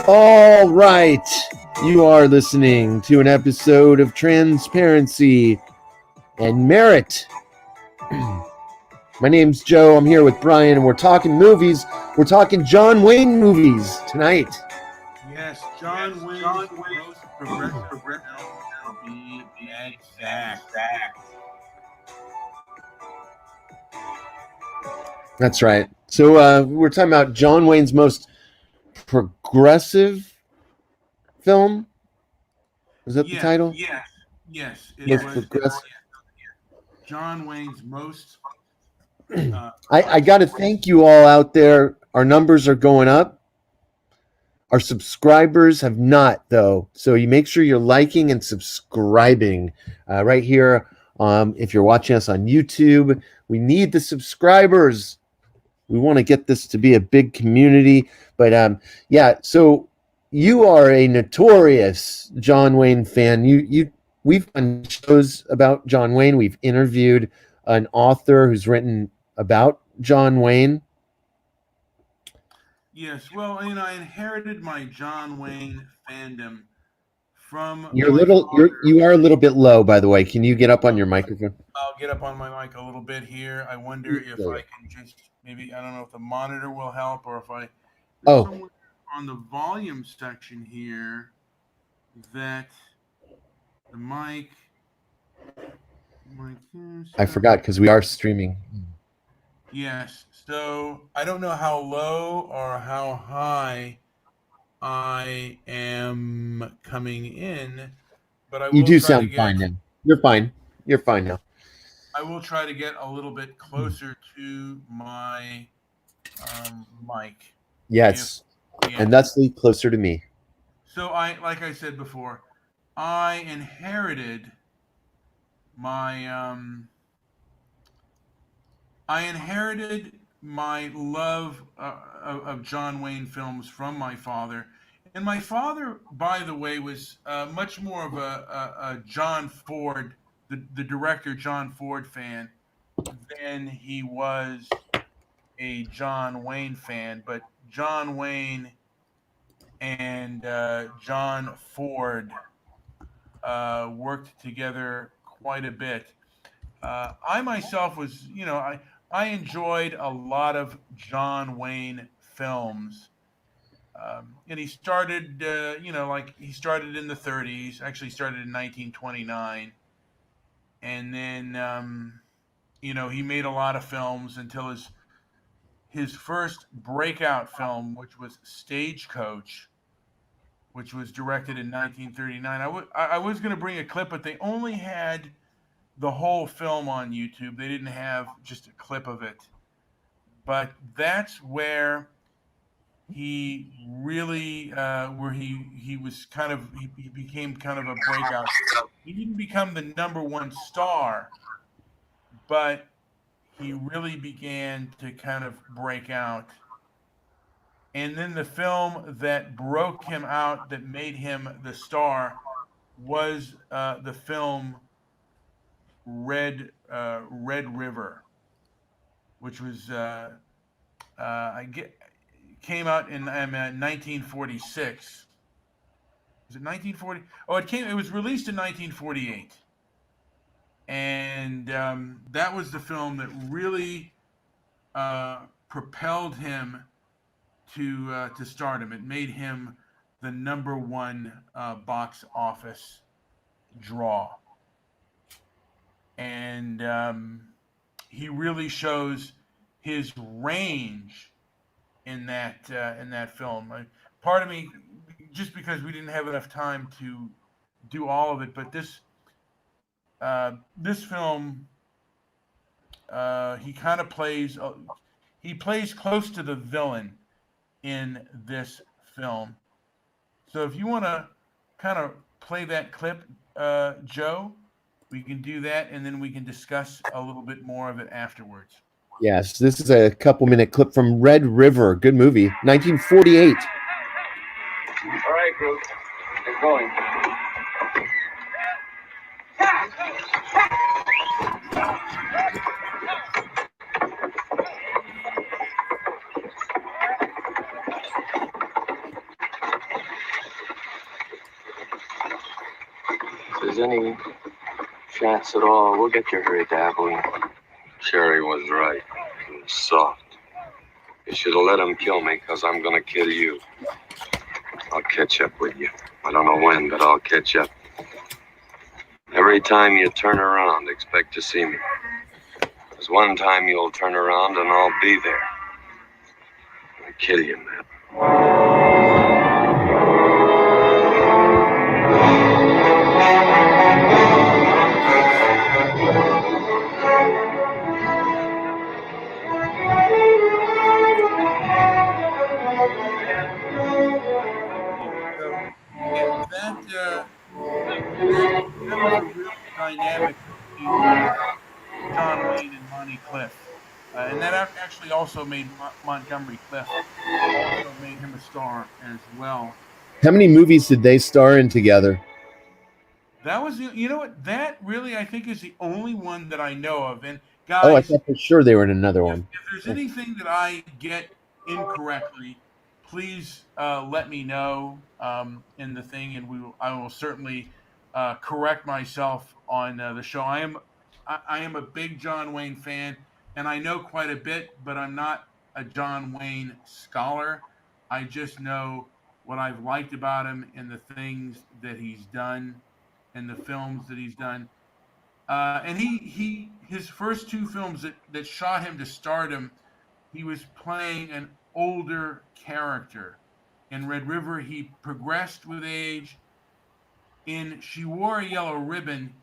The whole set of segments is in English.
All right. You are listening to an episode of Transparency and Merit. My name's Joe. I'm here with Brian, and we're talking movies. We're talking John Wayne movies tonight. Yes, John Wayne's most progressive film, to be exact. That's right. So we're talking about John Wayne's most progressive film. Is that the title? Yes. Most progressive. John Wayne's most. I got to thank you all out there. Our numbers are going up. Our subscribers have not, though. So you make sure you're liking and subscribing right here. If you're watching us on YouTube, we need the subscribers. We want to get this to be a big community. But yeah, so you are a notorious John Wayne fan. We've done shows about John Wayne. We've interviewed an author who's written about John Wayne. Yes, well, I inherited my John Wayne fandom from. You are a little bit low, by the way. Can you get up on your microphone? I'll get up on my mic a little bit here. I wonder if I can just maybe, I don't know if the monitor will help or if I. Somewhere on the volume section here that the mic. I forgot because we are streaming. Yes, so I don't know how low or how high I am coming in, but I will. You do sound fine now. You're fine. You're fine now. I will try to get a little bit closer to my mic. Yes, and that's closer to me. So like I said before, I inherited my love of John Wayne films from my father. And my father, by the way, was much more of a John Ford, the director John Ford fan, than he was a John Wayne fan. But John Wayne and John Ford worked together quite a bit. I myself was, I enjoyed a lot of John Wayne films. And he started, he started in the 30s, actually started in 1929. And then, he made a lot of films until his first breakout film, which was Stagecoach, which was directed in 1939. I was going to bring a clip, but they only had the whole film on YouTube. They didn't have just a clip of it. But that's where he really, he became kind of a breakout. He didn't become the number one star, but he really began to kind of break out. And then the film that broke him out, that made him the star, was the film Red River, which was came out in 1946. Was it 1940? Oh, it was released in 1948, and that was the film that really propelled him to stardom. It made him the number one box office draw. And he really shows his range in that film. Part of me, just because we didn't have enough time to do all of it, but this film, he kind of plays close to the villain in this film. So if you want to kind of play that clip, Joe, we can do that, and then we can discuss a little bit more of it afterwards. Yes, this is a couple-minute clip from Red River. Good movie, 1948. All right, group, get going. there's any chance at all, we'll get you hurried to Abilene. Sherry was right. He was soft. You should have let him kill me, because I'm going to kill you. I'll catch up with you. I don't know when, but I'll catch up. Every time you turn around, expect to see me. There's one time you'll turn around and I'll be there. I'll kill you, man. So that was a real dynamic between John Wayne and Monty Cliff, and that actually also made Montgomery Cliff also made him a star as well. How many movies did they star in together? That was, you know what, that really I think is the only one that I know of. And Oh, I guys, thought for sure they were in another if one. there's anything that I get incorrectly, please let me know in the thing, and I will certainly correct myself on the show. I am a big John Wayne fan, and I know quite a bit, but I'm not a John Wayne scholar. I just know what I've liked about him and the things that he's done and the films that he's done. And his first two films that shot him to stardom, he was playing an older character. In Red River, he progressed with age. In She Wore a Yellow Ribbon,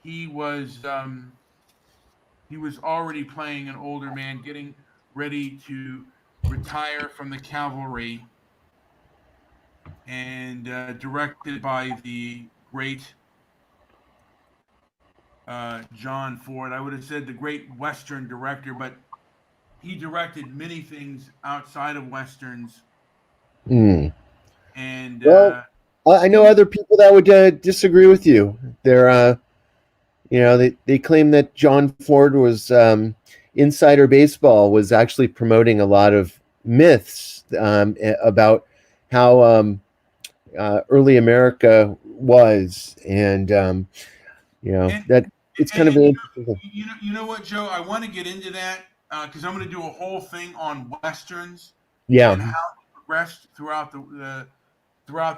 he was already playing an older man, getting ready to retire from the cavalry, and directed by the great John Ford. I would have said the great Western director, but he directed many things outside of westerns, Hmm. and Well, I know he other people that would disagree with you. They claim that John Ford was Insider Baseball was actually promoting a lot of myths about how early America was, and and that it's kind of and an interesting thing. you know what, Joe? I want to get into that because I'm going to do a whole thing on westerns Yeah, and how they progressed throughout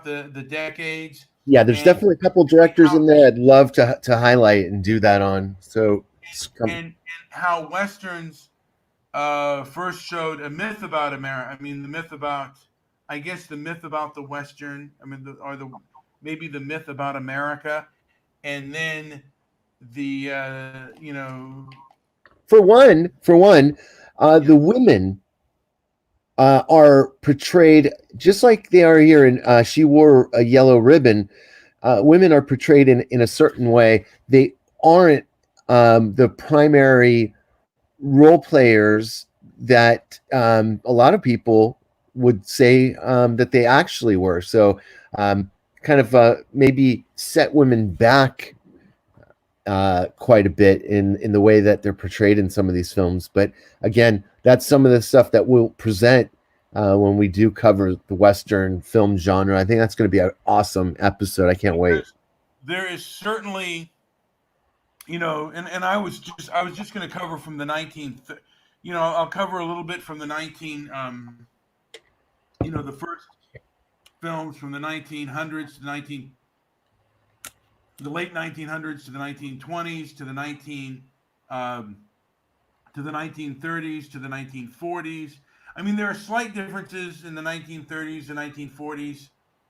the decades, yeah. There's and definitely a couple directors in there I'd love to highlight and do that on. So, and how westerns first showed a myth about America. I mean, the myth about, I guess, the myth about the Western. I mean, maybe the myth about America, and then the for one, yeah, the women are portrayed just like they are here in She Wore a Yellow Ribbon. Women are portrayed in a certain way. They aren't the primary role players that a lot of people would say that they actually were. So, kind of maybe set women back quite a bit in the way that they're portrayed in some of these films. But again, that's some of the stuff that we'll present when we do cover the Western film genre. I think that's going to be an awesome episode. I can't wait. there is certainly, and I was just going to cover from the 19th. I'll cover a little bit from the 19, the first films from the 1900s to the late 1900s to the 1920s to the 1930s to the 1940s. I mean, there are slight differences in the 1930s, the 1940s,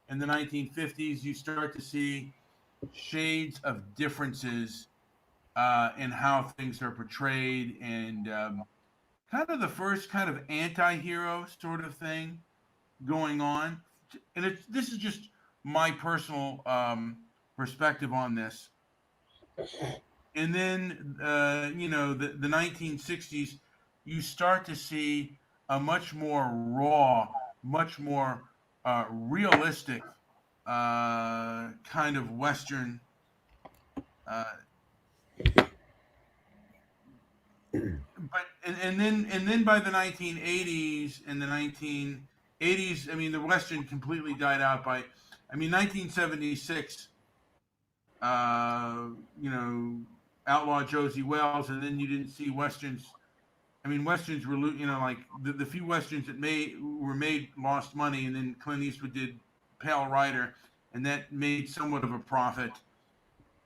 and the 1950s. You start to see shades of differences in how things are portrayed, and kind of the first kind of anti-hero sort of thing going on. And this is just my personal perspective on this. And then the 1960s, you start to see a much more raw, much more realistic kind of Western. Uh, and then by the 1980s and the 1980s, I mean, the Western completely died out by, I mean, 1976. you know, Outlaw Josie Wells, and then you didn't see westerns. I mean, westerns were, you know, like the few westerns that were made lost money, and then Clint Eastwood did Pale Rider, and that made somewhat of a profit.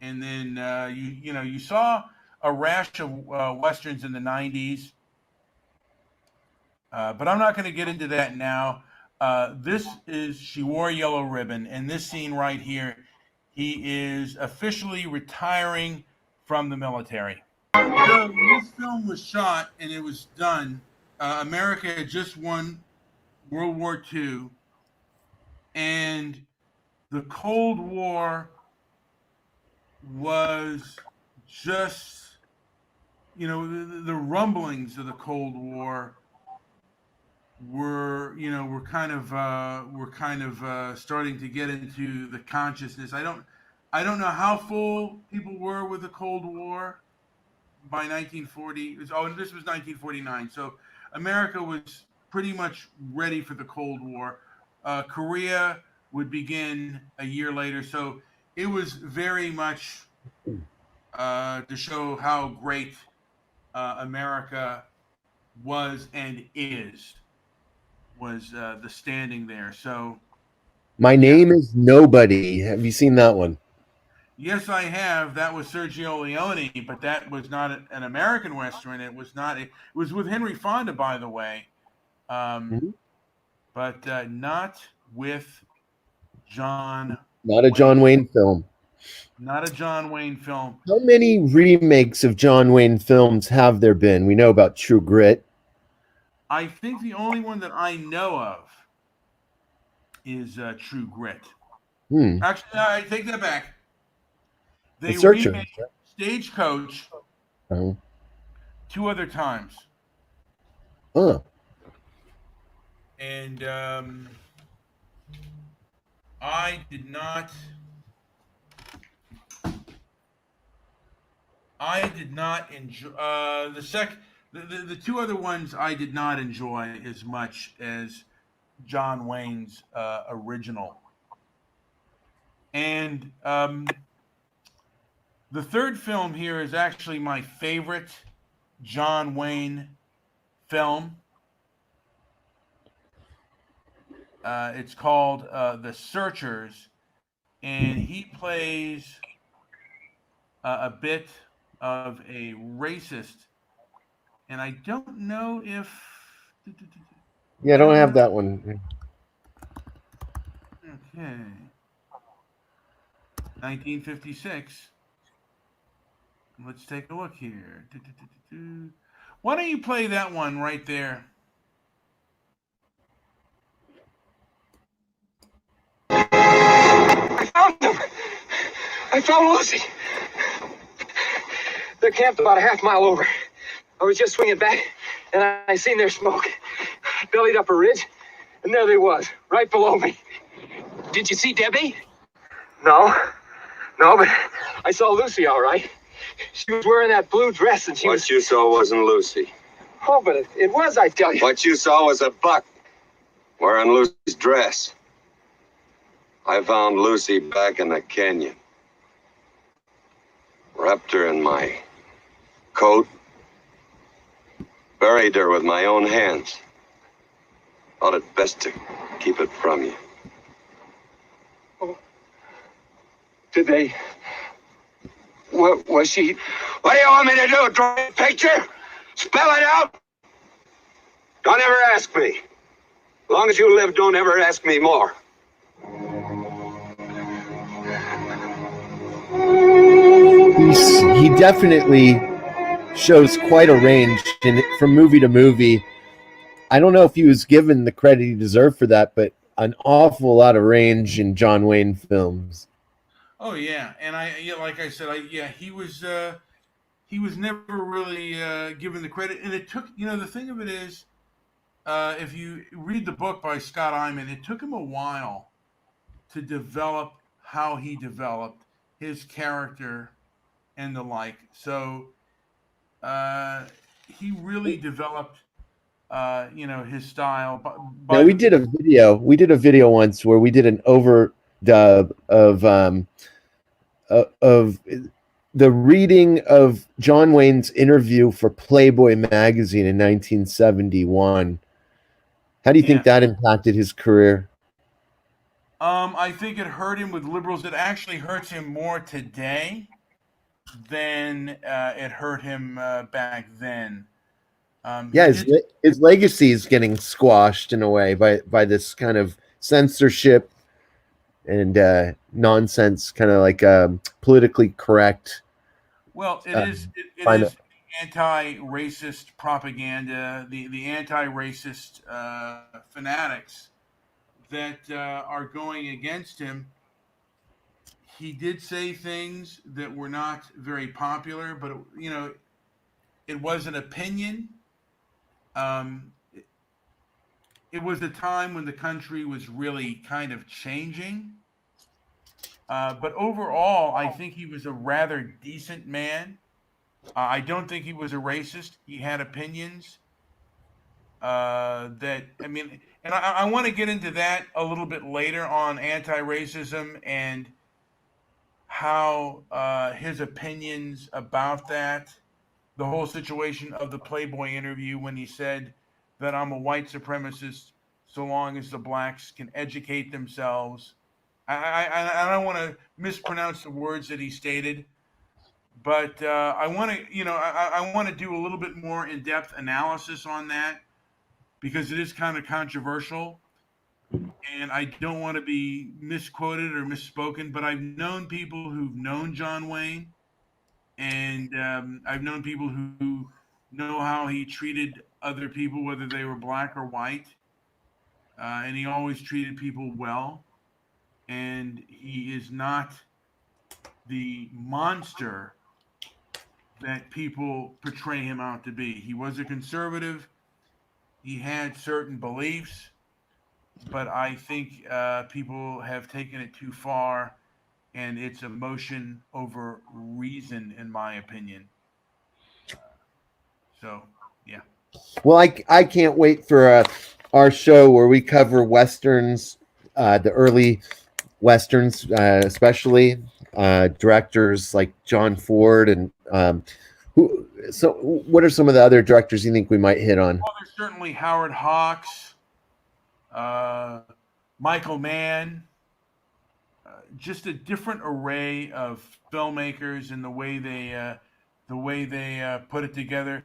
And then you saw a rash of westerns in the '90s, but I'm not going to get into that now. This is She Wore a Yellow Ribbon, and this scene right here, he is officially retiring from the military. So this film was shot and it was done. America had just won World War II, and the Cold War was just, you know, the rumblings of the Cold War were kind of starting to get into the consciousness. I don't know how full people were with the Cold War by 1940. This was 1949. So America was pretty much ready for the Cold War. Korea would begin a year later. So it was very much to show how great America was and was the standing there. So My Name is Nobody. Have you seen that one? yes, I have. That was Sergio Leone, but that was not an American Western. It was not. It was with Henry Fonda, by the way, but not with John. Not a John Wayne film. Not a John Wayne film. How many remakes of John Wayne films have there been? We know about True Grit. I think the only one that I know of is True Grit. Actually, I take that back. They remade Stagecoach 2 other times. And I did not enjoy the 2 other ones. I did not enjoy as much as John Wayne's original. And the third film here is actually my favorite John Wayne film. It's called The Searchers, and he plays a bit of a racist. And I don't know if... Yeah, I don't have that one. Okay. 1956. Let's take a look here. Why don't you play that one right there? I found them. I found Lucy. They're camped about a half-mile over. I was just swinging back, and I seen their smoke. I bellied up a ridge, and there they was, right below me. Did you see Debbie? No, but I saw Lucy all right. She was wearing that blue dress, and What you saw wasn't Lucy. Oh, but it was, I tell you. What you saw was a buck wearing Lucy's dress. I found Lucy back in the canyon. Wrapped her in my coat. Buried her with my own hands. Thought it best to keep it from you. Oh. Did they... What was she... What do you want me to do? Draw a picture? Spell it out? Don't ever ask me. As long as you live, don't ever ask me more. He definitely shows quite a range from movie to movie. I don't know if he was given the credit he deserved for that, but an awful lot of range in John Wayne films. Oh yeah, and like I said, he was never really given the credit, and it took, the thing of it is, if you read the book by Scott Eyman, it took him a while to develop how he developed his character and the like. So he really developed his style. Now we did a video once where we did an overdub of of the reading of John Wayne's interview for Playboy magazine in 1971. How do you think that impacted his career? I think it hurt him with liberals. It actually hurts him more today than it hurt him back then. Yeah, his legacy is getting squashed in a way by this kind of censorship and nonsense, kind of like politically correct. Well, it is anti-racist propaganda, the anti-racist fanatics that are going against him. He did say things that were not very popular, but it was an opinion. It was a time when the country was really kind of changing. But overall, I think he was a rather decent man. I don't think he was a racist. He had opinions and I want to get into that a little bit later on anti-racism and how his opinions about that, the whole situation of the Playboy interview when he said that I'm a white supremacist so long as the blacks can educate themselves. I don't want to mispronounce the words that he stated, but I want to, I want to do a little bit more in-depth analysis on that because it is kind of controversial, and I don't want to be misquoted or misspoken. But I've known people who've known John Wayne, and I've known people who know how he treated other people, whether they were black or white, and he always treated people well. And he is not the monster that people portray him out to be. He was a conservative. He had certain beliefs, but I think people have taken it too far, and it's emotion over reason, in my opinion. So, yeah. Well, I can't wait for our show where we cover westerns, the early westerns, especially directors like John Ford and who. So, what are some of the other directors you think we might hit on? Well, there's certainly Howard Hawks, Michael Mann, just a different array of filmmakers and the way they put it together.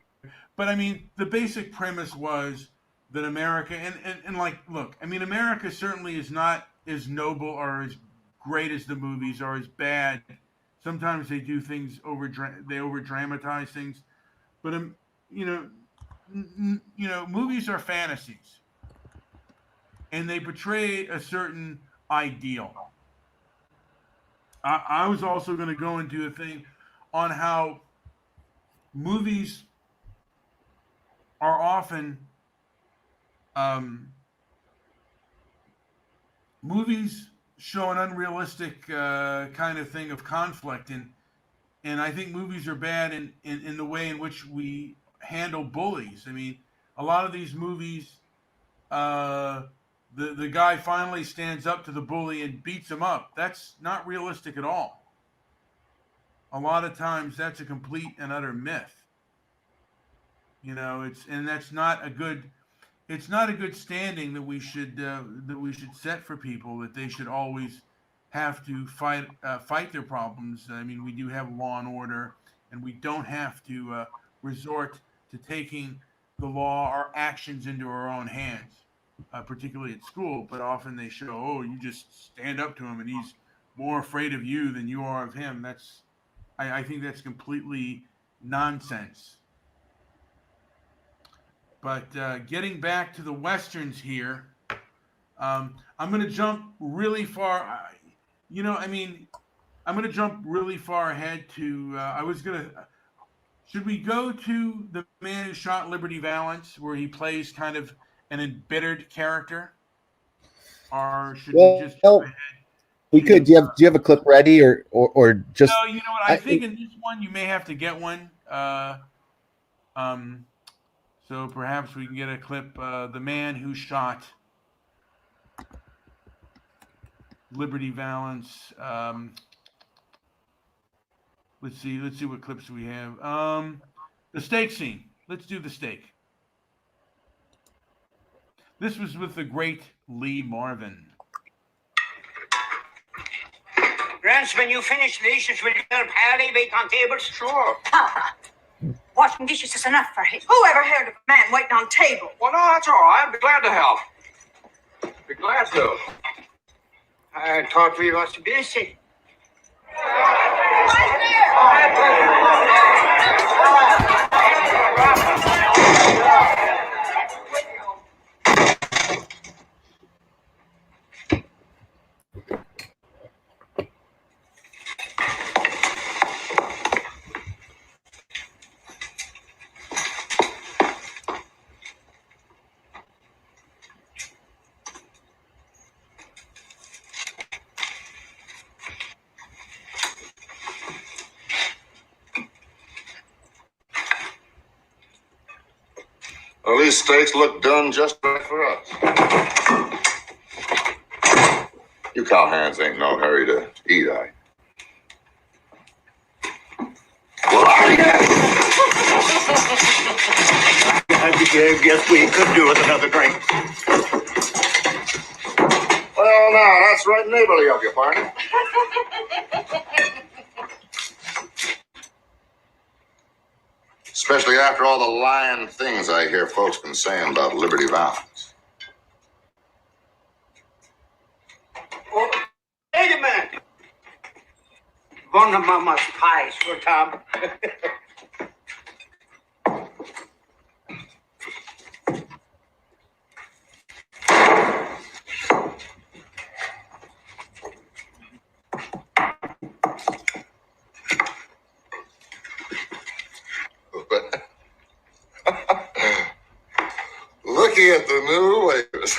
But I mean, the basic premise was that America and like, look, I mean, America certainly is not as noble or as great as the movies or as bad. Sometimes they do things they over dramatize things, but you know, movies are fantasies, and they portray a certain ideal. I was also going to go into a thing on how movies are often movies show an unrealistic kind of thing of conflict, and I think movies are bad in the way in which we handle bullies. I mean, a lot of these movies, the guy finally stands up to the bully and beats him up. That's not realistic at all. A lot of times, that's a complete and utter myth. That's not a good. It's not a good standing that we should set for people, that they should always have to fight their problems. I mean, we do have law and order, and we don't have to resort to taking the law or actions into our own hands, particularly at school. But often they show, oh, you just stand up to him, and he's more afraid of you than you are of him. I think that's completely nonsense. But getting back to the westerns here, I'm going to jump really far. I'm going to jump really far ahead to. Should we go to The Man Who Shot Liberty Valance, where he plays kind of an embittered character, or should we just jump ahead? We could. Do you have a clip ready, or just? No, you know what? I think in this one you may have to get one. So perhaps we can get a clip. The Man Who Shot Liberty Valance. Let's see what clips we have. The steak scene. Let's do the steak. This was with the great Lee Marvin. Grants, when you finish dishes, will you help Harry wait on tables? Sure. Papa, washing dishes is enough for him. Who ever heard of a man waiting on table? Well, no, that's all right. I'd be glad to help. Be glad to. I thought we was busy. Well, these steaks look done just right for us. You cowhands ain't no hurry to eat, I. Well, are you? I guess we could do with another drink. Well, now, that's right neighborly of you, partner. Especially after all the lying things I hear folks been saying about Liberty Valance. Oh, wait a minute. One of Mama's pies for Tom. Looking at the new waiters.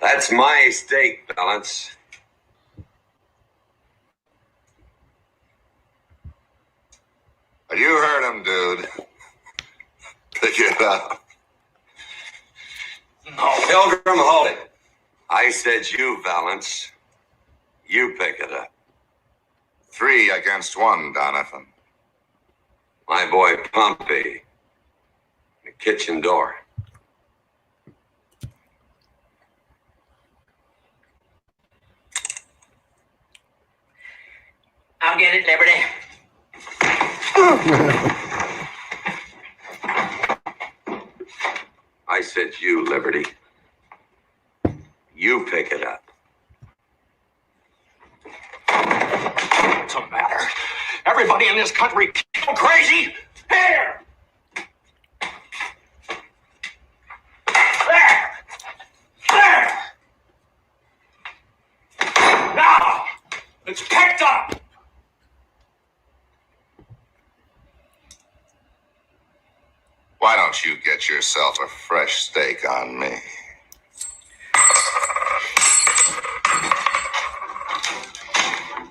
That's my steak, Valance. You heard him, dude. Pick it up. No. Pilgrim, hold it. I said you, Valance. You pick it up. 3 against 1, Donovan. My boy Pompey. The kitchen door. I'll get it, Liberty. I said you, Liberty. You pick it up. What's the matter? Everybody in this country go crazy? Here! There! There! Now! It's picked up! Why don't you get yourself a fresh steak on me?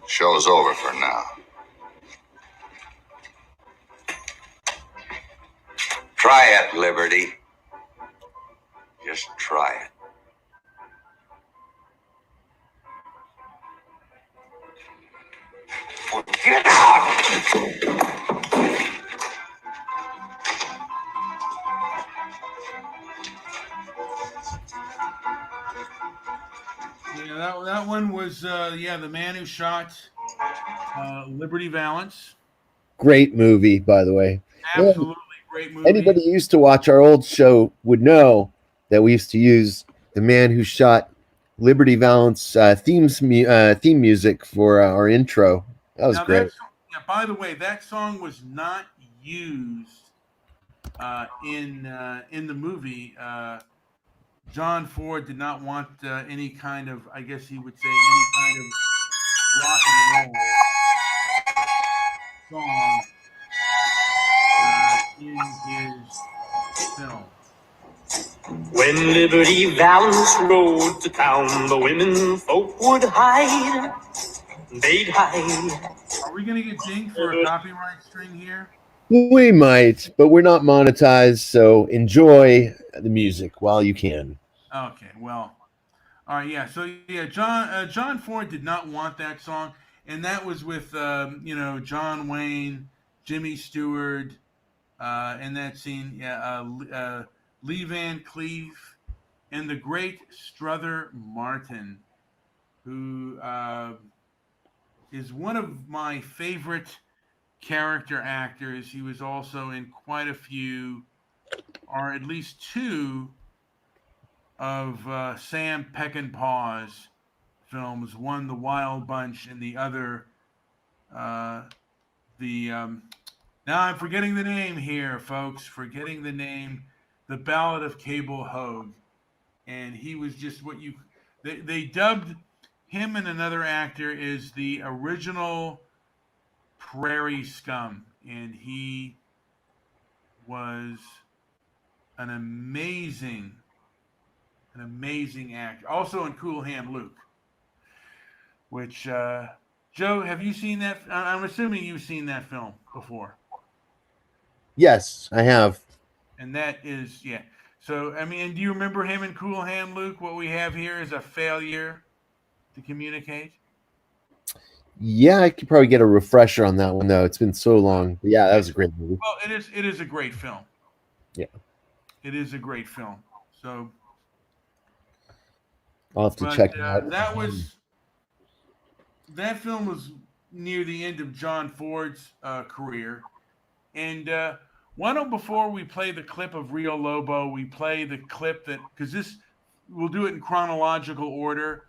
Show's over for now. Try it, Liberty. Just try it. Get out! Yeah, that one was the man who shot Liberty Valance. Great movie, by the way. Absolutely great movie. Anybody who used to watch our old show would know that we used to use the man who shot Liberty Valance theme music for our intro. That was great. By the way, that song was not used in the movie. John Ford did not want any kind of, I guess he would say, any kind of rock and roll song in his film. When Liberty Valance rode to town, the women folk would hide. made high. Are we going to get dinged for a copyright string here? We might, but we're not monetized, so enjoy the music while you can. Okay, well, all right, yeah. So yeah, John Ford did not want that song, and that was with John Wayne, Jimmy Stewart, in that scene. Yeah, Lee Van Cleef, and the great Strother Martin, who is one of my favorite character actors. He was also in quite a few, or at least two, of Sam Peckinpah's films. One, The Wild Bunch, and the other, the now I'm forgetting the name here, folks. Forgetting the name, The Ballad of Cable Hogue. And he was just what they dubbed him and another actor is the original Prairie Scum, and he was an amazing actor. Also in Cool Hand Luke, which Joe, have you seen that? I'm assuming you've seen that film before. Yes, I have. And that is, yeah. So, I mean, do you remember him in Cool Hand Luke? What we have here is a failure to communicate. Yeah, I could probably get a refresher on that one though. It's been so long. But yeah, that was a great movie. Well, it is a great film. Yeah. It is a great film. So I'll have to check it out. That film was near the end of John Ford's career. And why don't, before we play the clip of Rio Lobo, we play the clip because we'll do it in chronological order.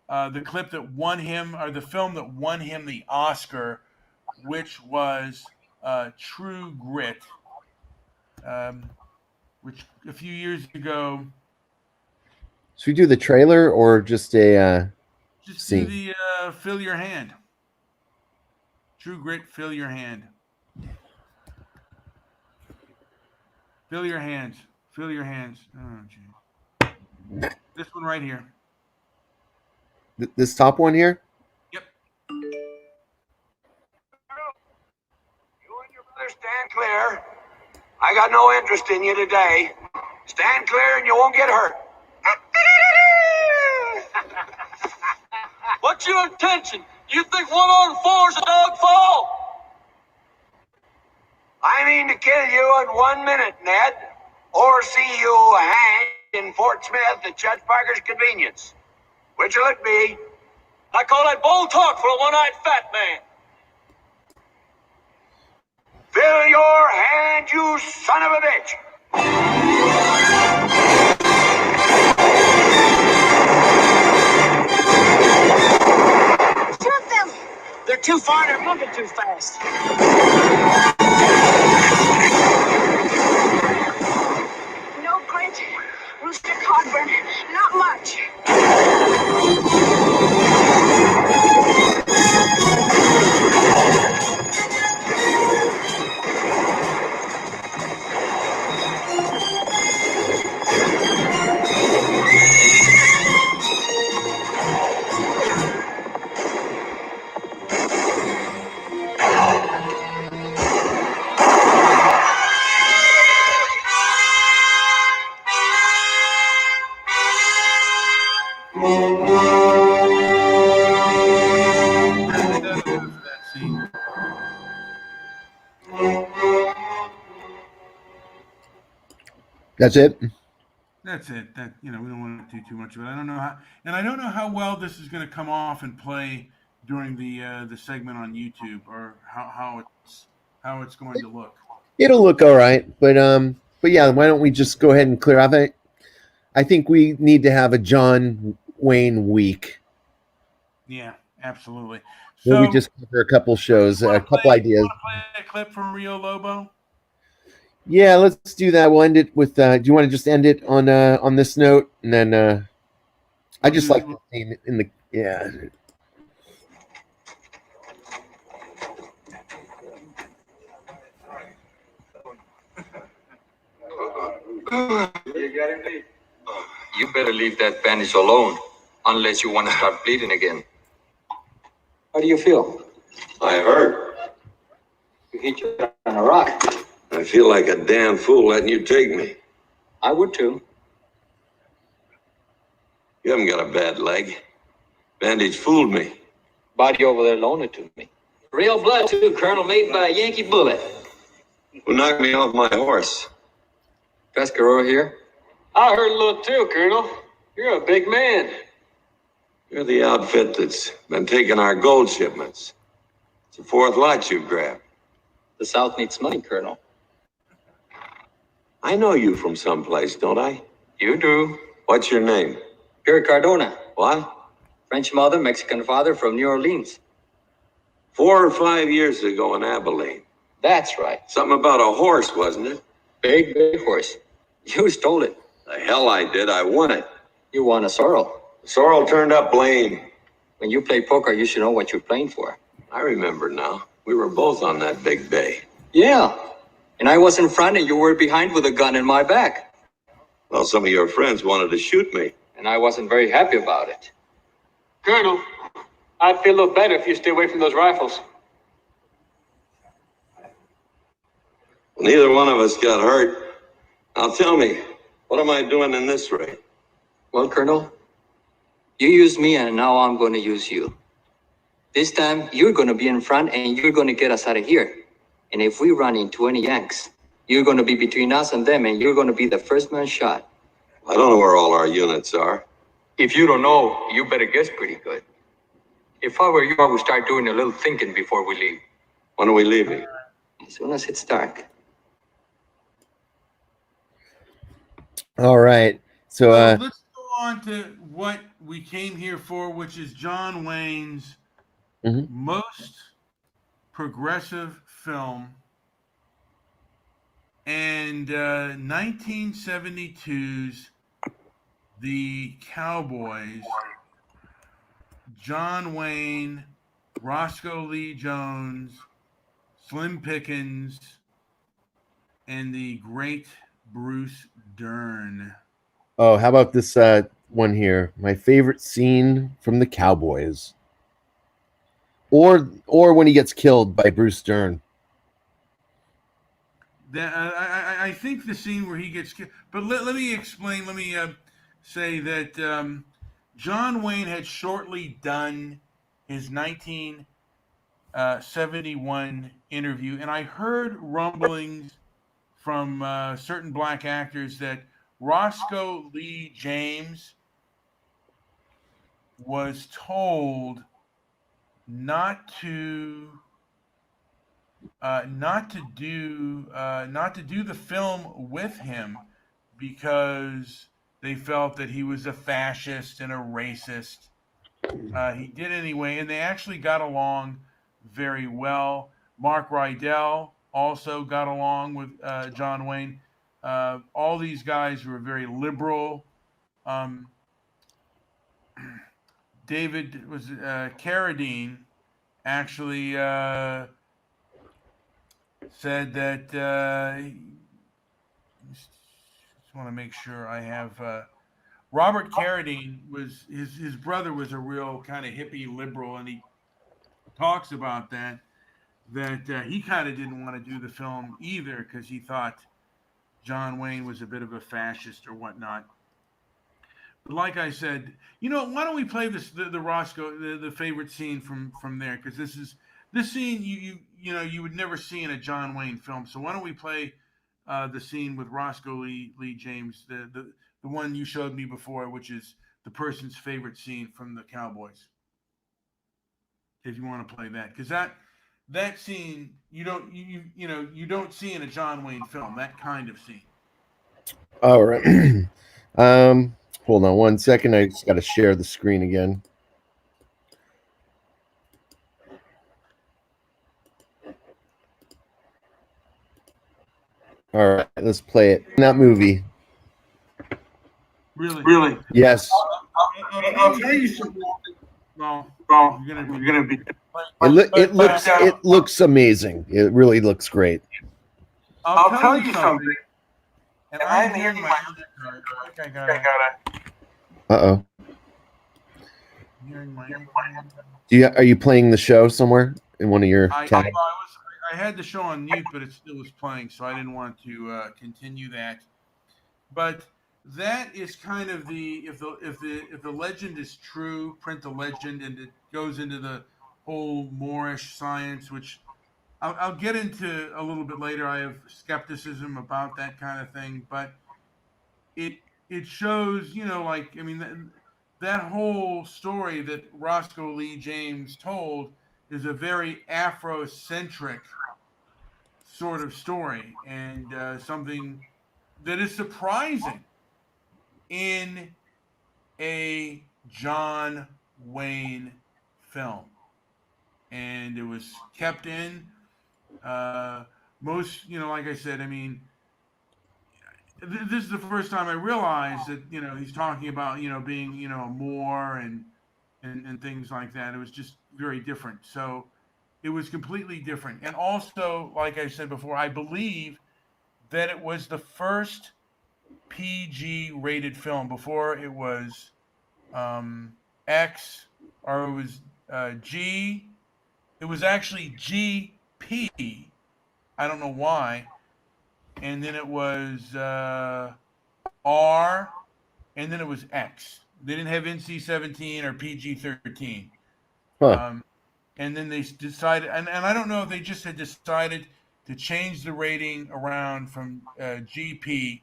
The clip that won him, or the film that won him the Oscar, which was True Grit, which a few years ago. Should we do the trailer or just a Just scene? do the Fill Your Hand. True Grit, Fill Your Hand. Fill your hands. Fill your hands. Oh, geez. This one right here. This top one here? Yep. You and your brother stand clear. I got no interest in you today. Stand clear and you won't get hurt. What's your intention? You think 1 on 4's a dog fall? I mean to kill you in 1 minute, Ned. Or see you hanged in Fort Smith at Judge Parker's convenience. Which'll it be? I call that bold talk for a one-eyed fat man. Fill your hand, you son of a bitch! Shoot them! They're too far, they're moving too fast. No grit. Rooster Cogburn. Not much. That'll do it for that scene. That's it? That's it. We don't want to do too much of it. I don't know how well this is going to come off and play during the segment on YouTube, or how it's going to look. It'll look all right. But yeah, why don't we just go ahead and clear off it? I think we need to have a John Wayne week. Yeah, absolutely. Where we just cover a couple shows, a couple ideas. Want to play a clip from Rio Lobo? Yeah, let's do that. We'll end it with. Do you want to just end it on this note, and then I just like the scene in the yeah. You better leave that bandage alone, unless you want to start bleeding again. How do you feel? I hurt. You hit your head on a rock. I feel like a damn fool letting you take me. I would too. You haven't got a bad leg. Bandage fooled me. Body over there loaned it to me. Real blood too, Colonel, made by a Yankee bullet. Who knocked me off my horse? Pescaro here. I heard a little too, Colonel. You're a big man. You're the outfit that's been taking our gold shipments. It's the fourth lot you've grabbed. The South needs money, Colonel. I know you from someplace, don't I? You do. What's your name? Pierre Cardona. What? French mother, Mexican father from New Orleans. 4 or 5 years ago in Abilene. That's right. Something about a horse, wasn't it? Big horse. You stole it. The hell I did. I won it. You won a sorrel. Sorrel turned up lame. When you play poker, you should know what you're playing for. I remember now. We were both on that big bay. Yeah. And I was in front and you were behind with a gun in my back. Well, some of your friends wanted to shoot me. And I wasn't very happy about it. Colonel, I'd feel a little better if you stay away from those rifles. Well, neither one of us got hurt. Now tell me, what am I doing in this race? Well, Colonel, you used me and now I'm going to use you. This time you're going to be in front and you're going to get us out of here. And if we run into any Yanks, you're going to be between us and them and you're going to be the first man shot. I don't know where all our units are. If you don't know, you better guess pretty good. If I were you, I would start doing a little thinking before we leave. When are we leaving? As soon as it's dark. All right. So let's go on to what we came here for, which is John Wayne's most progressive film, and 1972's The Cowboys. John Wayne, Roscoe Lee Jones, Slim Pickens, and the great Bruce Dern. oh, how about this one here? My favorite scene from The Cowboys. Or when he gets killed by Bruce Dern. I think the scene where he gets killed. But let me explain. Let me say that John Wayne had shortly done his 1971 interview, and I heard rumblings from certain black actors that Roscoe Lee James was told not to do the film with him because they felt that he was a fascist and a racist. He did anyway, and they actually got along very well. Mark Rydell also got along with John Wayne. All these guys were very liberal. David was Carradine actually said that just want to make sure I have Robert Carradine was his brother was a real kind of hippie liberal, and he talks about that he kind of didn't want to do the film either because he thought John Wayne was a bit of a fascist or whatnot. But like I said, why don't we play the Roscoe the favorite scene from there, because this scene you would never see in a John Wayne film. So why don't we play the scene with Roscoe Lee James, the one you showed me before, which is the person's favorite scene from The Cowboys. If you want to play that, because that scene you don't see in a John Wayne film, that kind of scene. All right. Hold on one second. I just got to share the screen again. All right, let's play it. That movie. Really? Yes. I'll tell you something. Well, you're gonna be. It looks amazing. It really looks great. I'll tell you something. And I'm hearing my other card. I think I gotta. Uh-oh. Hearing my echo. Are you playing the show somewhere in one of your tabs? I had the show on mute, but it still was playing, so I didn't want to continue that. But that is kind of the if the legend is true, print the legend, and it goes into the whole Moorish science, which I'll get into a little bit later. I have skepticism about that kind of thing, but it it shows, like I mean that whole story that Roscoe Lee James told is a very Afrocentric sort of story, and something that is surprising in a John Wayne film, and it was kept in most. Like I said, I mean, this is the first time I realized that he's talking about being a Moor and things like that. It was just very different. So it was completely different. And also, like I said before, I believe that it was the first PG rated film. Before it was X, or it was G. It was actually GP. I don't know why. And then it was R, and then it was X. They didn't have NC-17 or PG-13. Huh. And then they decided, and I don't know if they just had decided to change the rating around from GP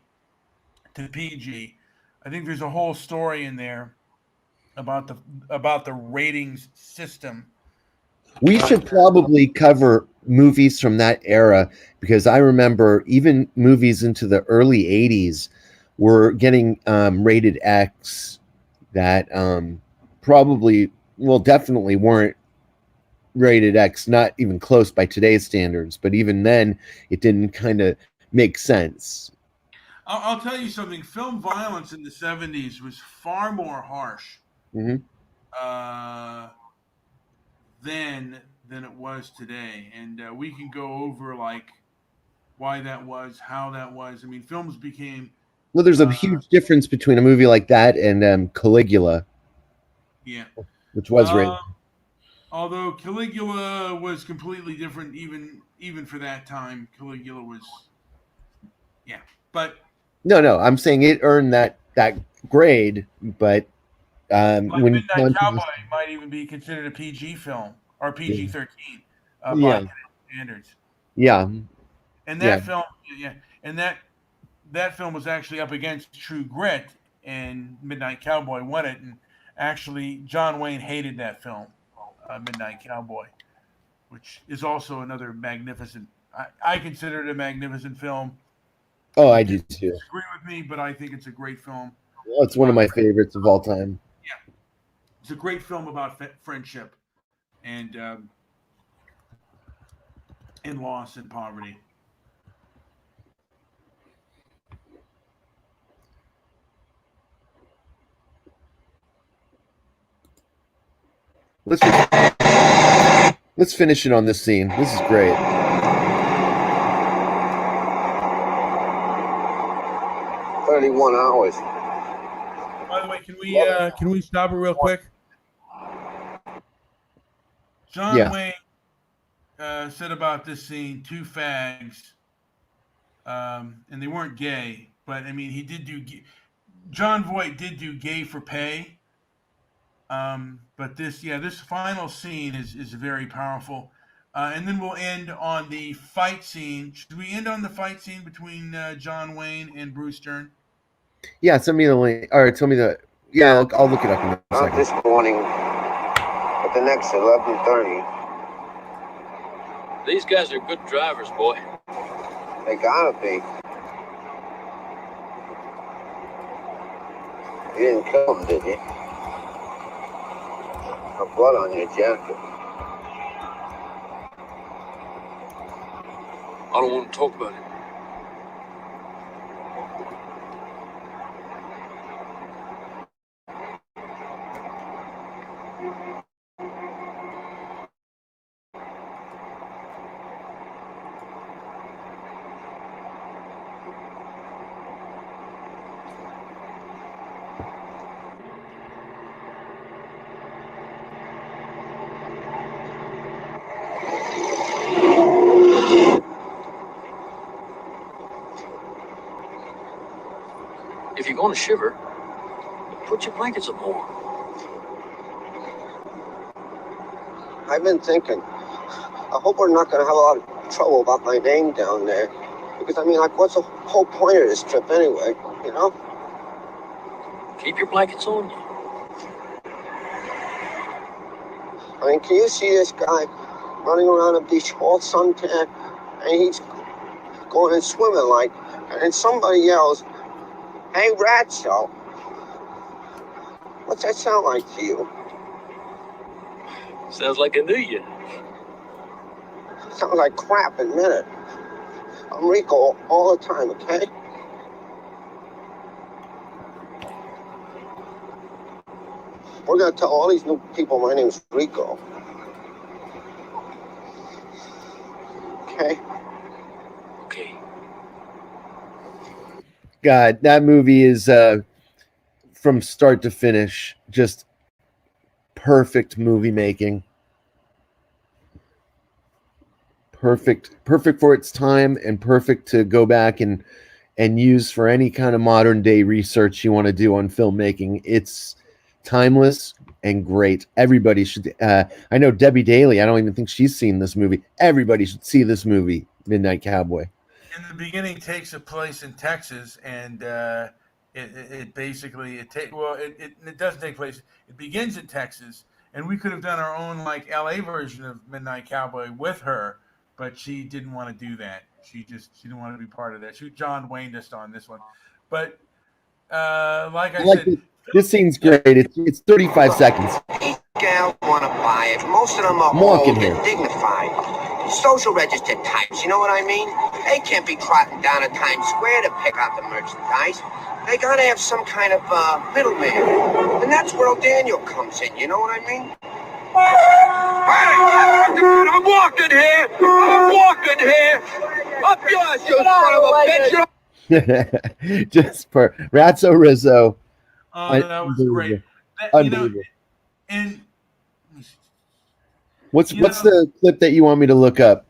to PG. I think there's a whole story in there about the ratings system. We should probably cover movies from that era, because I remember even movies into the early 80s were getting rated X that probably, well, definitely weren't rated X, not even close by today's standards. But even then, it didn't kind of make sense. I'll tell you something. Film violence in the 70s was far more harsh Mm-hmm. Then than it was today. And we can go over like why that was, how that was. I mean, films became Well, there's a huge difference between a movie like that and Caligula, yeah, which was rated. although Caligula was completely different, even for that time. Caligula was yeah, but No, I'm saying it earned that grade, but like when you Midnight come to Cowboy this, might even be considered a PG film or PG-13 by yeah, today's standards. yeah, And yeah. that film, yeah, and that film was actually up against True Grit, and Midnight Cowboy won it. And actually, John Wayne hated that film, Midnight Cowboy, which is also another magnificent. I consider it a magnificent film. Oh, You I can do too. disagree with me, but I think it's a great film. Well, it's one of my favorites of all time. Yeah, it's a great film about friendship and loss and poverty. Let's finish it on this scene. This is great. 31 hours. By the way, can we stop it real quick? John Wayne said about this scene, two fags, and they weren't gay, but I mean, he did do. John Voight did do "Gay for Pay," but this final scene is very powerful. And then we'll end on the fight scene. Should we end on the fight scene between John Wayne and Bruce Dern? Yeah, send me the link. Or tell me the. Yeah, I'll look it up in a Not second. this morning, but the next 11:30. These guys are good drivers, boy. They gotta be. You didn't kill them, did you? No blood on your jacket. I don't want to talk about it. going to shiver. Put your blankets up more. I've been thinking. I hope we're not going to have a lot of trouble about my name down there. Because, I mean, like, what's the whole point of this trip anyway, you know? Keep your blankets on you. I mean, can you see this guy running around the beach all suntan, and he's going and swimming like, and then somebody yells, "Hey, Ratso." What's that sound like to you? Sounds like I knew you. Sounds like crap, admit it. I'm Rico all the time, okay? We're gonna tell all these new people my name's Rico. Okay? Okay. God, that movie is from start to finish just perfect movie making. Perfect for its time, and perfect to go back and use for any kind of modern day research you want to do on filmmaking. It's timeless and great. Everybody should. I know Debbie Daly. I don't even think she's seen this movie. Everybody should see this movie, Midnight Cowboy. In the beginning, takes a place in Texas, and it basically it doesn't take place. It begins in Texas, and we could have done our own like L.A. version of Midnight Cowboy with her, but she didn't want to do that. She didn't want to be part of that. John Wayne just on this one, but like I like said, this scene's great. It's 35 seconds. These gals want to buy it. Most of them are Walk in old here. and dignified. Social register types, you know what I mean? They can't be trotting down to Times Square to pick out the merchandise. They gotta have some kind of middleman. And that's where Daniel comes in, you know what I mean? Hey, I'm walking here. I'm walking here. Up yours, you son of a bitch. Just for Ratso Rizzo. oh, that was great. Unbelievable. And What's the clip that you want me to look up?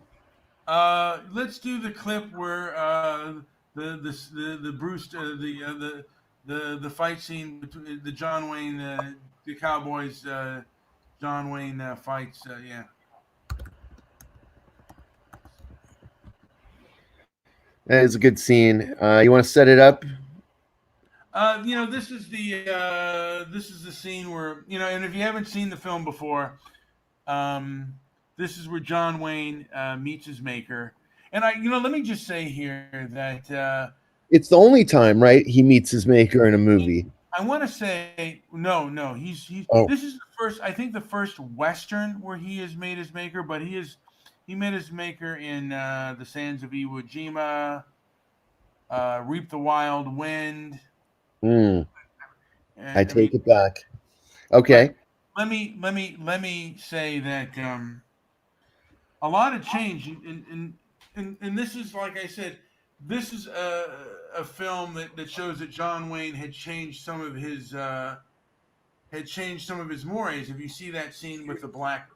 let's do the clip where the Bruce the fight scene between the John Wayne the Cowboys John Wayne fights yeah. That is a good scene. You want to set it up? This is the scene where and if you haven't seen the film before, this is where John Wayne meets his maker. And let me just say here that it's the only time, right? He meets his maker in a movie. I want to say no. He's This is the first Western where he has made his maker, but he met his maker in The Sands of Iwo Jima, Reap the Wild Wind. I take it back. Okay. Let me say that a lot of change, and this is like I said, this is a film that shows that John Wayne had changed some of his mores. If you see that scene with the black,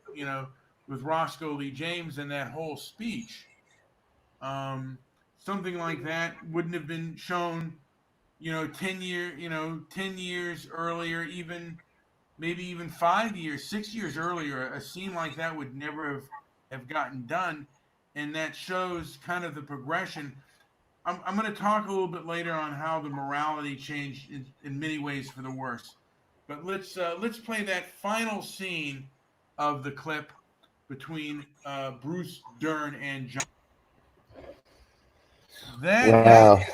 with Roscoe Lee James and that whole speech, something like that wouldn't have been shown, 10 years earlier, maybe even 5 years, 6 years earlier. A scene like that would never have gotten done, and that shows kind of the progression. I'm going to talk a little bit later on how the morality changed in many ways for the worse. But let's play that final scene of the clip between Bruce Dern and John. That is a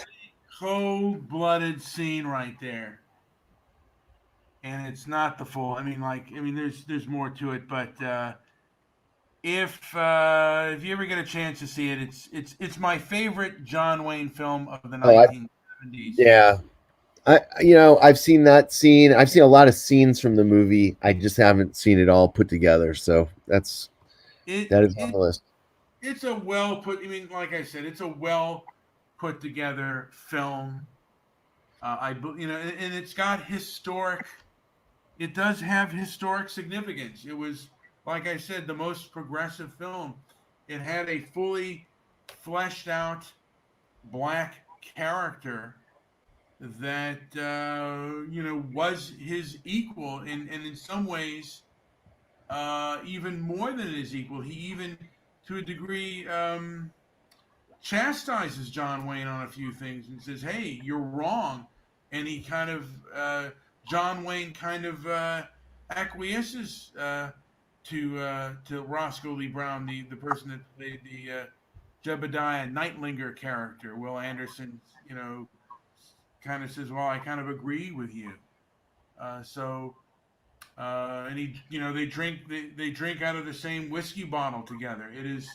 cold-blooded scene right there, and it's not the full. There's more to it, but if you ever get a chance to see it, it's my favorite John Wayne film of the 1970s. Yeah. I've seen that scene. I've seen a lot of scenes from the movie. I just haven't seen it all put together. So that is on the list. It's a well put. Like I said, it's a well put together film. And it's got historic. It does have historic significance. It was, like I said, the most progressive film. It had a fully fleshed out black character that was his equal, and in some ways even more than his equal. He even, to a degree, chastises John Wayne on a few things and says, "Hey, you're wrong," and he kind of John Wayne kind of acquiesces to Roscoe Lee Brown, the person that played the Jebediah Nightlinger character. Will Anderson, kind of says, "Well, I kind of agree with you." And they drink out of the same whiskey bottle together. It is,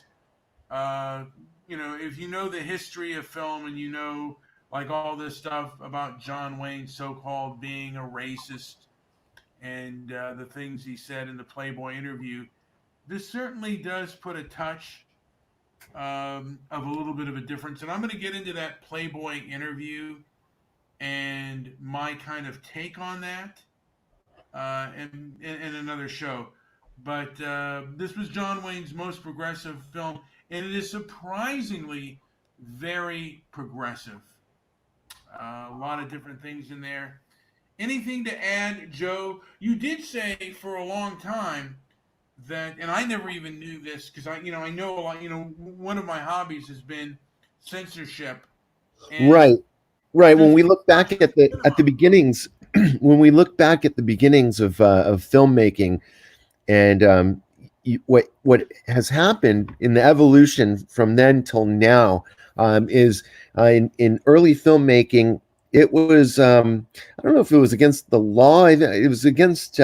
if you know the history of film and like all this stuff about John Wayne so-called being a racist and the things he said in the Playboy interview, this certainly does put a touch of a little bit of a difference. And I'm going to get into that Playboy interview and my kind of take on that in another show. But this was John Wayne's most progressive film, and it is surprisingly very progressive. A lot of different things in there. Anything to add, Joe? You did say for a long time that, and I never even knew this because I know a lot. One of my hobbies has been censorship. Right. When we look back at the beginnings, when we look back at the beginnings of filmmaking, and what has happened in the evolution from then till now is in early filmmaking, it was I don't know if it was against the law. It was against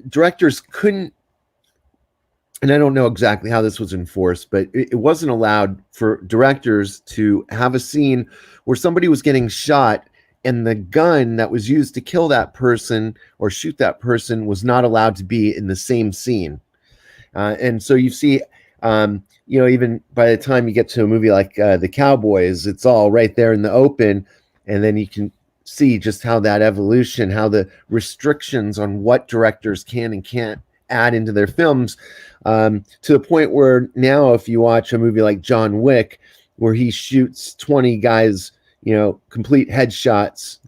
directors couldn't, and I don't know exactly how this was enforced, but it wasn't allowed for directors to have a scene where somebody was getting shot and the gun that was used to kill that person or shoot that person was not allowed to be in the same scene. And so you see, even by the time you get to a movie like the Cowboys, it's all right there in the open. And then you can see just how that evolution, how the restrictions on what directors can and can't add into their films, to the point where now if you watch a movie like John Wick, where he shoots 20 guys, complete headshots,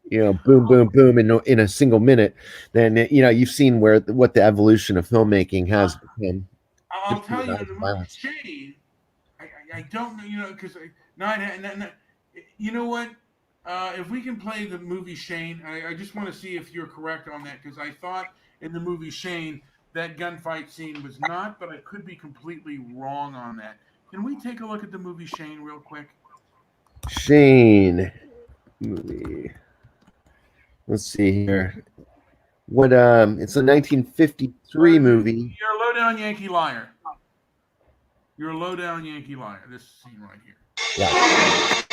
boom, boom, boom in a single minute, then, you've seen what the evolution of filmmaking has become. I'll tell you, in the movie Shane, I don't know, because you know what? If we can play the movie Shane, I just want to see if you're correct on that, because I thought in the movie Shane that gunfight scene was not, but I could be completely wrong on that. Can we take a look at the movie Shane real quick? Shane movie. Let's see here. What it's a 1953 movie. You're a low down Yankee liar. You're a low down Yankee liar. This scene right here. Yeah.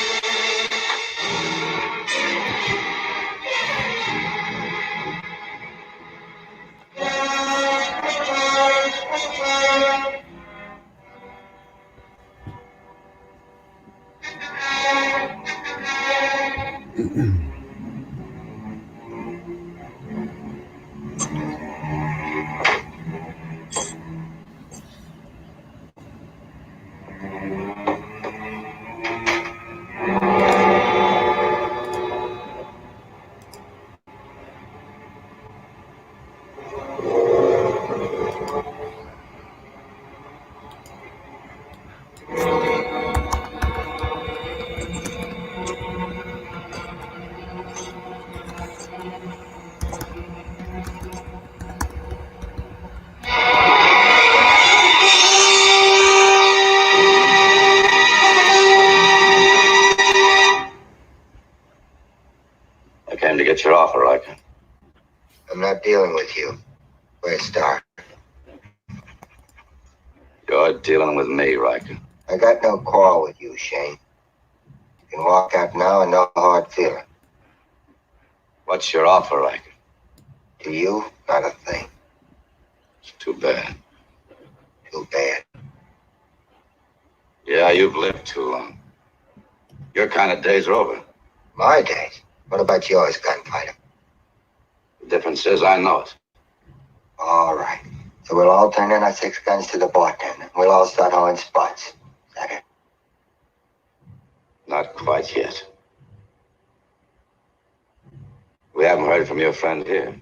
I came to get your offer, Riker. I'm not dealing with you. Where's Star? You're dealing with me, Riker. I got no quarrel with you, Shane. You can walk out now and no hard feeling. What's your offer, Riker? To you, not a thing. It's too bad. Too bad. Yeah, you've lived too long. Your kind of days are over. My days? What about yours, gunfighter? The difference is I know it. All right. So we'll all turn in our 6 guns to the bartender. We'll all start hauling spots. Is that it? Not quite yet. from your friend here.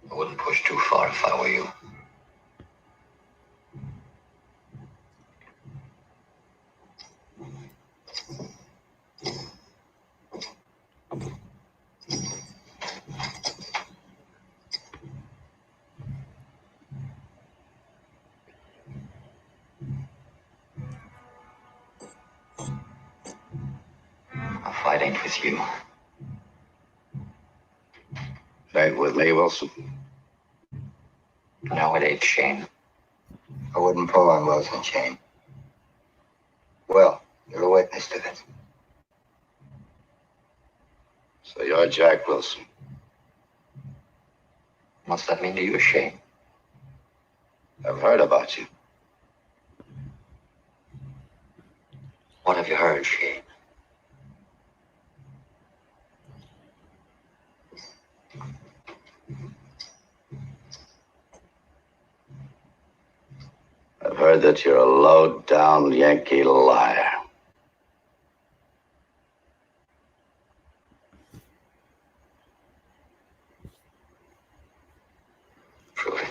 I wouldn't push too far if I were you. A fight ain't with you. Fight with me, Wilson? No, it ain't, Shane. I wouldn't pull on Wilson, Shane. Will, you're a witness to this. So you're Jack Wilson. What's that mean to you, Shane? I've heard about you. What have you heard, Shane? I've heard that you're a low-down Yankee liar. Prove it.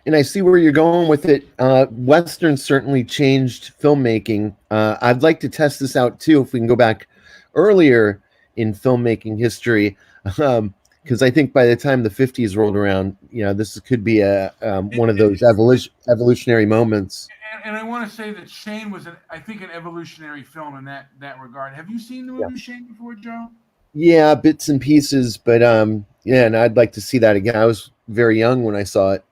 And I see where you're going with it. Western certainly changed filmmaking. I'd like to test this out too, if we can go back earlier in filmmaking history, because I think by the time the 50s rolled around, this could be a one of those evolutionary moments. And I want to say that Shane was, I think, an evolutionary film in that regard. Have you seen the movie Shane before, Joe? Yeah, bits and pieces, but yeah, and I'd like to see that again. I was very young when I saw it.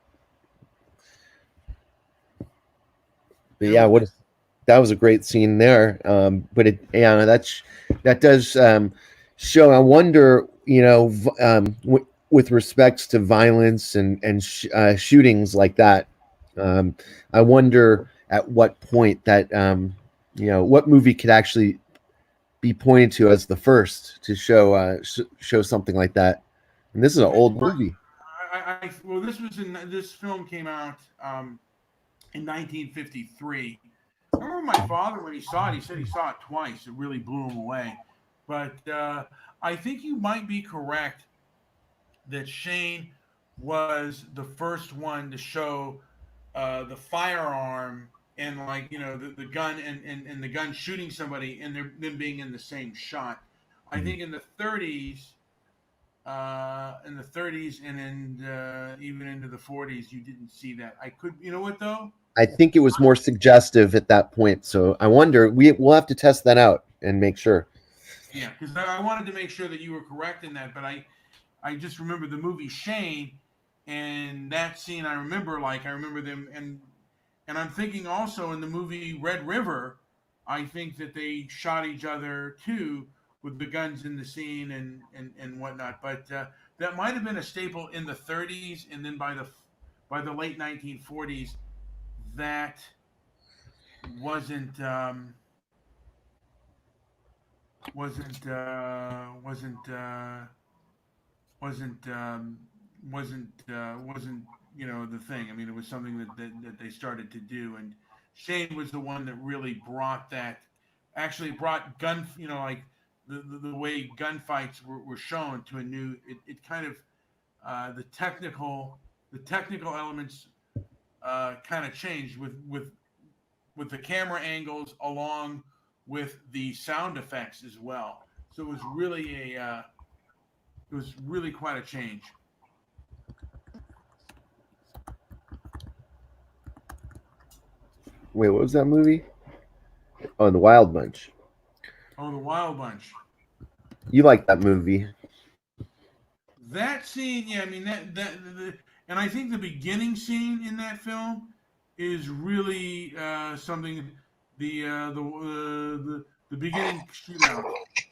But yeah, that was a great scene there. But that does show. I wonder, with respects to violence and shootings like that. I wonder at what point that what movie could actually be pointed to as the first to show something like that. And this is an old movie. Well, this film came out in 1953. I remember my father, when he saw it, he said he saw it twice. It really blew him away. But I think you might be correct that Shane was the first one to show the firearm and the gun and the gun shooting somebody and them being in the same shot. I think in the 30s, and even into the 40s, you didn't see that. You know what though? I think it was more suggestive at that point. So I wonder, we'll have to test that out and make sure. Yeah, because I wanted to make sure that you were correct in that, but I just remember the movie Shane and that scene. I remember them, and I'm thinking also in the movie Red River, I think that they shot each other too with the guns in the scene and whatnot. But that might have been a staple in the 30s, and then by the late 1940s, that wasn't the thing. I mean, it was something that they started to do, and Shane was the one that really brought gun, like the way gunfights were shown to a new. It kind of the technical elements kind of changed with the camera angles along with the sound effects as well. So it was really quite a change. Wait, what was that movie? Oh, The Wild Bunch. Oh, The Wild Bunch. You like that movie? That scene, yeah. I mean and I think the beginning scene in that film is really something. The beginning shootout,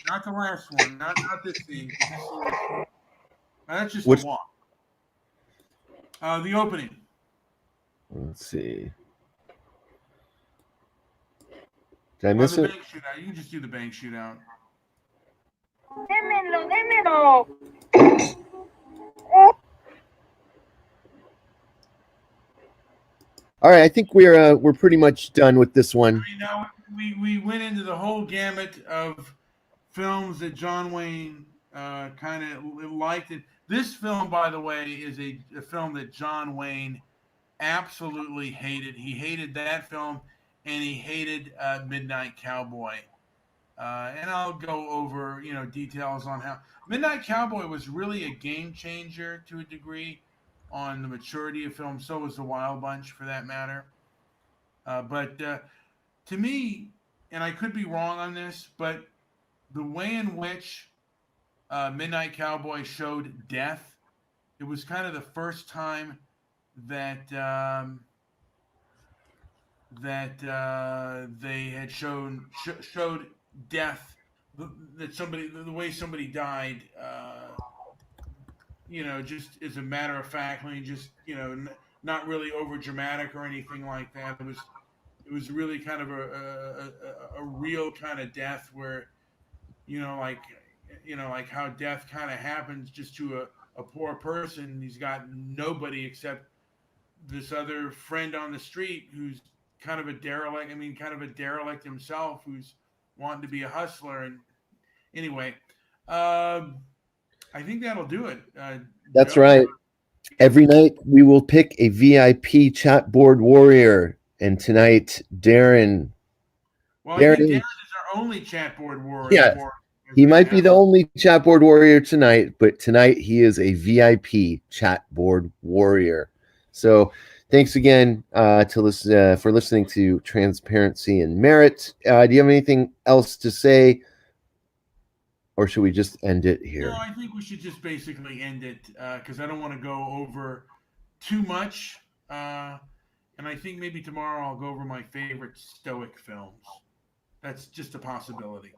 not the last one, not this scene. This scene That's just Which- the walk. The opening. Let's see. Did I miss the it? bank shootout. You can just do the bank shootout. All right, I think we're pretty much done with this one. You know, we went into the whole gamut of films that John Wayne kind of liked. It. This film, by the way, is a film that John Wayne absolutely hated. He hated that film, and he hated Midnight Cowboy. And I'll go over details on how Midnight Cowboy was really a game changer to a degree on the maturity of film. So was The Wild Bunch, for that matter. But to me, and I could be wrong on this, but the way in which Midnight Cowboy showed death, it was kind of the first time that they had showed death, that the way somebody died, just as a matter of fact, just not really over dramatic or anything like that. It was really kind of a real kind of death where, like how death kind of happens just to a poor person. He's got nobody except this other friend on the street who's kind of a derelict. I mean, kind of a derelict himself, who's wanting to be a hustler. And anyway, I think that'll do it. That's Joe? right. Every night we will pick a VIP chat board warrior, and tonight Darren. Well, I think Darren is our only chat board warrior. Yeah, he might be the only chat board warrior tonight, but tonight he is a VIP chat board warrior. So thanks again for listening to Transparency and Merit. Do you have anything else to say, or should we just end it here? No, I think we should just basically end it because I don't want to go over too much. And I think maybe tomorrow I'll go over my favorite Stoic films. That's just a possibility.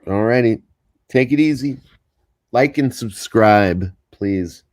All righty. Take it easy. Like and subscribe, please.